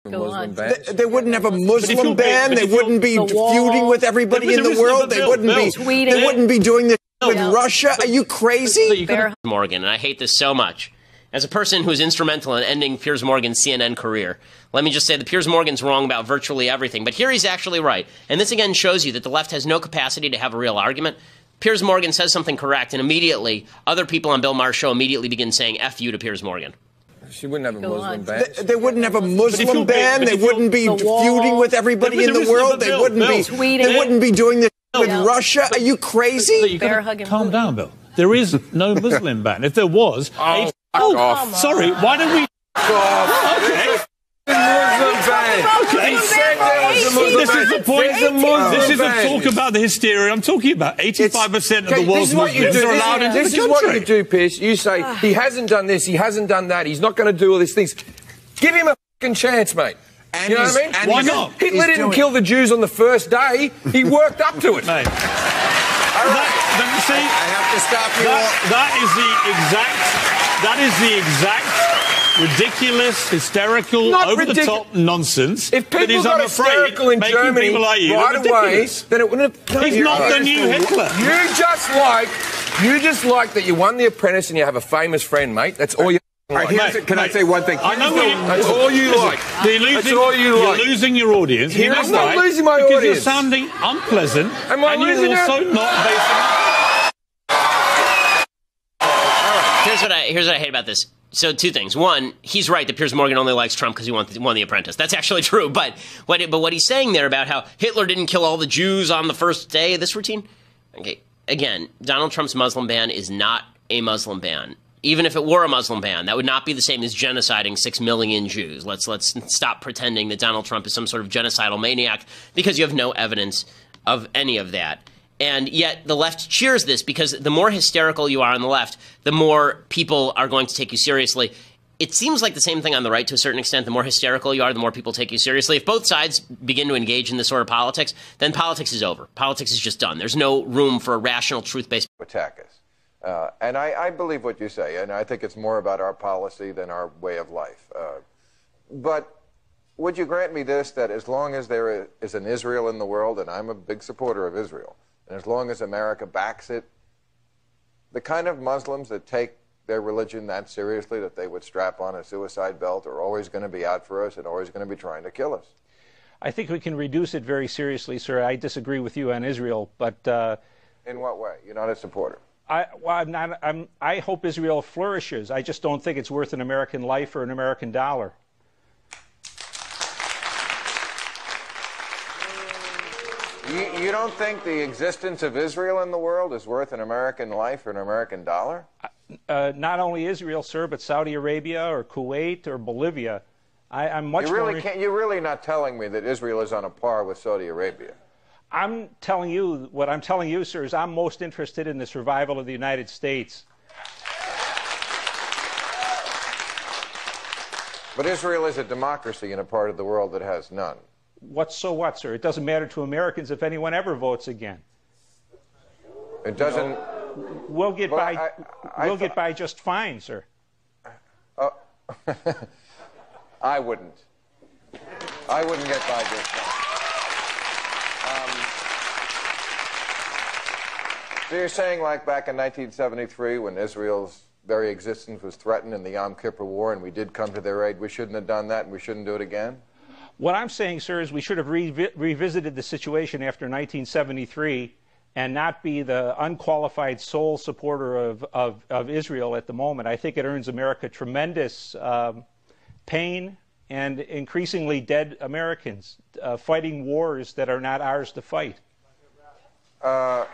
Muslim ban. They wouldn't have a Muslim ban. They wouldn't be feuding with everybody in the world. They wouldn't be doing this with Russia. Are you crazy? Morgan, and I hate this so much. As a person who's instrumental in ending Piers Morgan's CNN career, let me just say that Piers Morgan's wrong about virtually everything, but here he's actually right. And this again shows you that the left has no capacity to have a real argument. Piers Morgan says something correct, and immediately other people on Bill Maher's show immediately begin saying F you to Piers Morgan. She wouldn't have a Muslim ban. They wouldn't have a Muslim ban. They wouldn't be feuding with everybody in the world. They wouldn't be doing this with Russia. Are you crazy? Calm down, Bill. There is no Muslim ban. If there was, sorry. Why don't we? Okay. Muslim ban. Okay. This is the point. This isn't talk about the hysteria. I'm talking about 85% of the world's Muslims are allowed into the country. This is what you do, Piers. You say, he hasn't done this, he hasn't done that, he's not going to do all these things. Give him a fucking chance, mate. And you know what I mean? Why not? Hitler didn't kill the Jews on the first day. He worked up to it. Mate. I have to stop you. That is the exact ridiculous, hysterical, over-the-top nonsense. If people got hysterical in Germany right away, then it wouldn't have... He's not the new Hitler. You just like that you won The Apprentice and you have a famous friend, mate. That's all you... Can I say one thing? I know that's all you like. That's all you like. You're losing your audience. I'm not losing my audience. Because you're sounding unpleasant. Am I losing you're also not basing... Here's what I hate about this. So two things. One, he's right that Piers Morgan only likes Trump because he won The Apprentice. That's actually true. But what he's saying there about how Hitler didn't kill all the Jews on the first day of this routine. Okay, again, Donald Trump's Muslim ban is not a Muslim ban. Even if it were a Muslim ban, that would not be the same as genociding 6 million Jews. Let's stop pretending that Donald Trump is some sort of genocidal maniac because you have no evidence of any of that. And yet the left cheers this because the more hysterical you are on the left, the more people are going to take you seriously. It seems like the same thing on the right to a certain extent. The more hysterical you are, the more people take you seriously. If both sides begin to engage in this sort of politics, then politics is over. Politics is just done. There's no room for a rational, truth-based attack us. And I believe what you say, and I think it's more about our policy than our way of life. But would you grant me this, that as long as there is an Israel in the world, and I'm a big supporter of Israel, and as long as America backs it, the kind of Muslims that take their religion that seriously, that they would strap on a suicide belt, are always going to be out for us and always going to be trying to kill us. I think we can reduce it very seriously, sir. I disagree with you on Israel, but... in what way? You're not a supporter. I hope Israel flourishes. I just don't think it's worth an American life or an American dollar. You don't think the existence of Israel in the world is worth an American life or an American dollar? Not only Israel, sir, but Saudi Arabia or Kuwait or Bolivia. I'm much more... You're really not telling me that Israel is on a par with Saudi Arabia. I'm telling you, what I'm telling you, sir, is I'm most interested in the survival of the United States. But Israel is a democracy in a part of the world that has none. So what, sir? It doesn't matter to Americans if anyone ever votes again. It doesn't... We'll get by. We'll get by just fine, sir. I wouldn't. I wouldn't get by just fine. So you're saying, like back in 1973, when Israel's very existence was threatened in the Yom Kippur War, and we did come to their aid, we shouldn't have done that, and we shouldn't do it again? What I'm saying, sir, is we should have revisited the situation after 1973 and not be the unqualified sole supporter of Israel at the moment. I think it earns America tremendous pain and increasingly dead Americans fighting wars that are not ours to fight. But...